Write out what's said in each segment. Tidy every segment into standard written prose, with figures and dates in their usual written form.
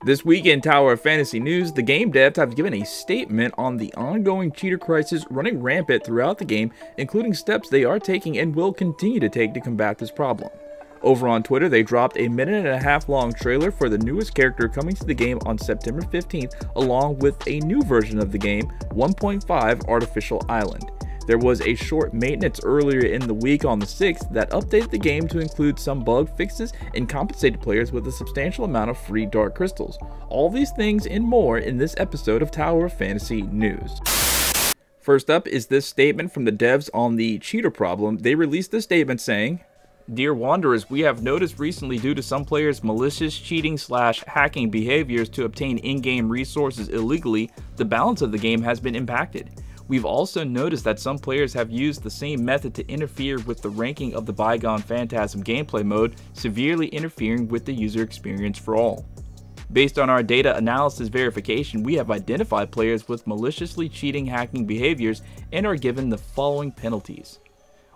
This week in Tower of Fantasy news, the game devs have given a statement on the ongoing cheater crisis running rampant throughout the game, including steps they are taking and will continue to take to combat this problem. Over on Twitter, they dropped a minute-and-a-half long trailer for the newest character coming to the game on September 15th, along with a new version of the game, 1.5 Artificial Island. There was a short maintenance earlier in the week on the 6th that updated the game to include some bug fixes and compensated players with a substantial amount of free dark crystals. All these things and more in this episode of Tower of Fantasy News. First up is this statement from the devs on the cheater problem. They released this statement saying, "Dear Wanderers, we have noticed recently due to some players' malicious cheating/hacking behaviors to obtain in-game resources illegally, the balance of the game has been impacted. We've also noticed that some players have used the same method to interfere with the ranking of the Bygone Phantasm gameplay mode, severely interfering with the user experience for all. Based on our data analysis verification, we have identified players with maliciously cheating hacking behaviors and are given the following penalties.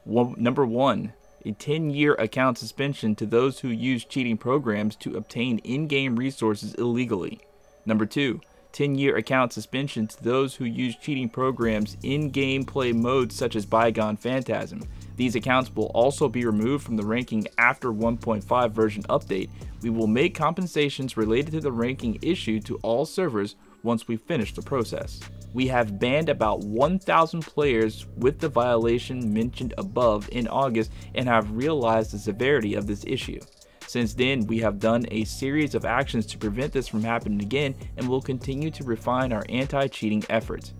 Number 1. A 10-year account suspension to those who use cheating programs to obtain in-game resources illegally. Number 2. 10-year account suspension to those who use cheating programs in gameplay modes such as Bygone Phantasm. These accounts will also be removed from the ranking after 1.5 version update. We will make compensations related to the ranking issue to all servers once we finish the process. We have banned about 1,000 players with the violation mentioned above in August and have realized the severity of this issue. Since then, we have done a series of actions to prevent this from happening again and will continue to refine our anti-cheating efforts.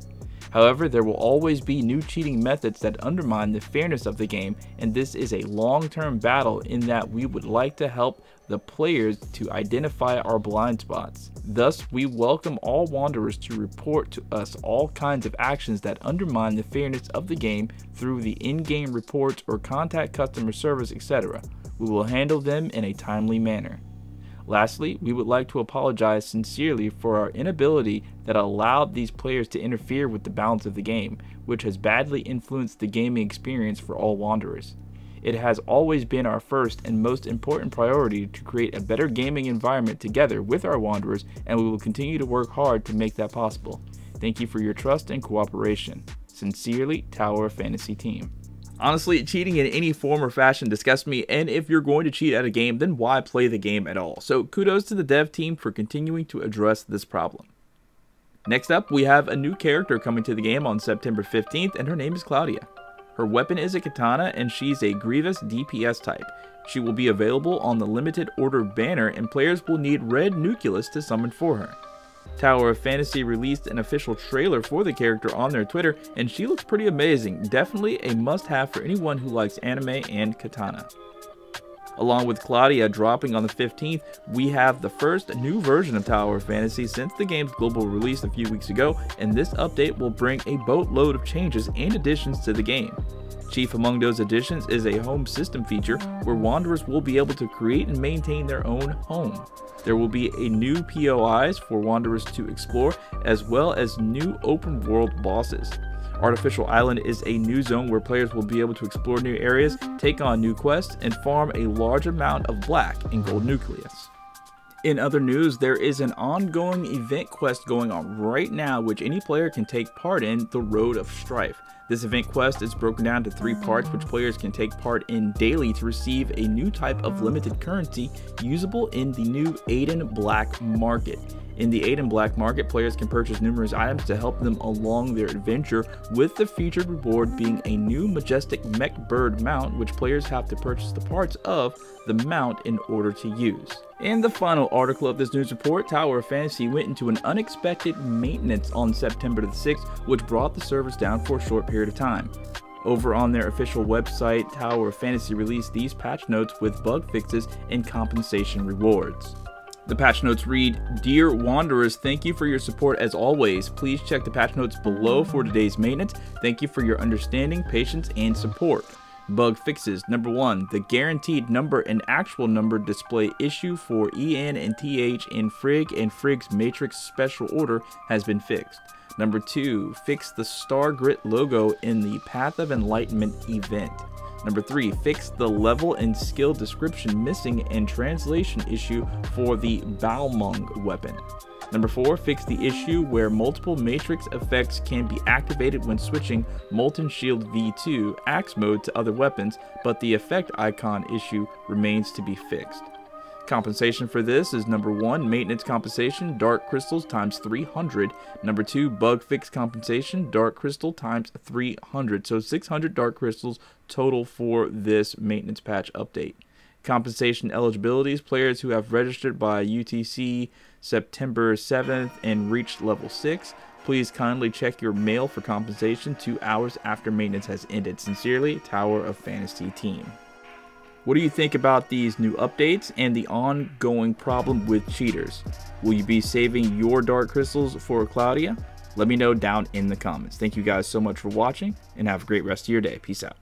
However, there will always be new cheating methods that undermine the fairness of the game, and this is a long-term battle in that we would like to help the players to identify our blind spots. Thus, we welcome all Wanderers to report to us all kinds of actions that undermine the fairness of the game through the in-game reports or contact customer service, etc. We will handle them in a timely manner. Lastly, we would like to apologize sincerely for our inability that allowed these players to interfere with the balance of the game, which has badly influenced the gaming experience for all Wanderers. It has always been our first and most important priority to create a better gaming environment together with our Wanderers, and we will continue to work hard to make that possible. Thank you for your trust and cooperation. Sincerely, Tower of Fantasy Team." Honestly, cheating in any form or fashion disgusts me, and if you're going to cheat at a game, then why play the game at all? So kudos to the dev team for continuing to address this problem. Next up, we have a new character coming to the game on September 15th, and her name is Claudia. Her weapon is a katana, and she's a Grievous DPS type. She will be available on the limited order banner, and players will need red nucleus to summon for her. Tower of Fantasy released an official trailer for the character on their Twitter, and she looks pretty amazing. Definitely a must-have for anyone who likes anime and katana. Along with Claudia dropping on the 15th, we have the first new version of Tower of Fantasy since the game's global release a few weeks ago, and this update will bring a boatload of changes and additions to the game. Chief among those additions is a home system feature where Wanderers will be able to create and maintain their own home. There will be a new POIs for Wanderers to explore, as well as new open world bosses. Artificial Island is a new zone where players will be able to explore new areas, take on new quests, and farm a large amount of black and gold nucleus. In other news, there is an ongoing event quest going on right now which any player can take part in, the Road of Strife. This event quest is broken down to 3 parts which players can take part in daily to receive a new type of limited currency usable in the new Aiden Black Market. In the Aiden Black Market, players can purchase numerous items to help them along their adventure, with the featured reward being a new majestic mech bird mount which players have to purchase the parts of the mount in order to use. And the final article of this news report, Tower of Fantasy went into an unexpected maintenance on September the 6th, which brought the servers down for a short period of time. Over on their official website, Tower of Fantasy released these patch notes with bug fixes and compensation rewards. The patch notes read, "Dear Wanderers, thank you for your support as always. Please check the patch notes below for today's maintenance. Thank you for your understanding, patience, and support. Bug fixes. Number 1, the guaranteed number and actual number display issue for EN and TH in Frigg and Frigg's Matrix Special Order has been fixed. Number 2, fix the Star Grit logo in the Path of Enlightenment event. Number 3, fix the level and skill description missing and translation issue for the Balmung weapon. Number 4, fix the issue where multiple matrix effects can be activated when switching Molten Shield V2 Axe mode to other weapons, but the effect icon issue remains to be fixed. Compensation for this is number 1, maintenance compensation, dark crystals times 300. Number 2, bug fix compensation, dark crystal times 300. So 600 dark crystals total for this maintenance patch update. Compensation eligibilities: players who have registered by UTC September 7th and reached level 6. Please kindly check your mail for compensation 2 hours after maintenance has ended. Sincerely, Tower of Fantasy team. What do you think about these new updates and the ongoing problem with cheaters? Will you be saving your dark crystals for Claudia? Let me know down in the comments. Thank you guys so much for watching, and have a great rest of your day. Peace out.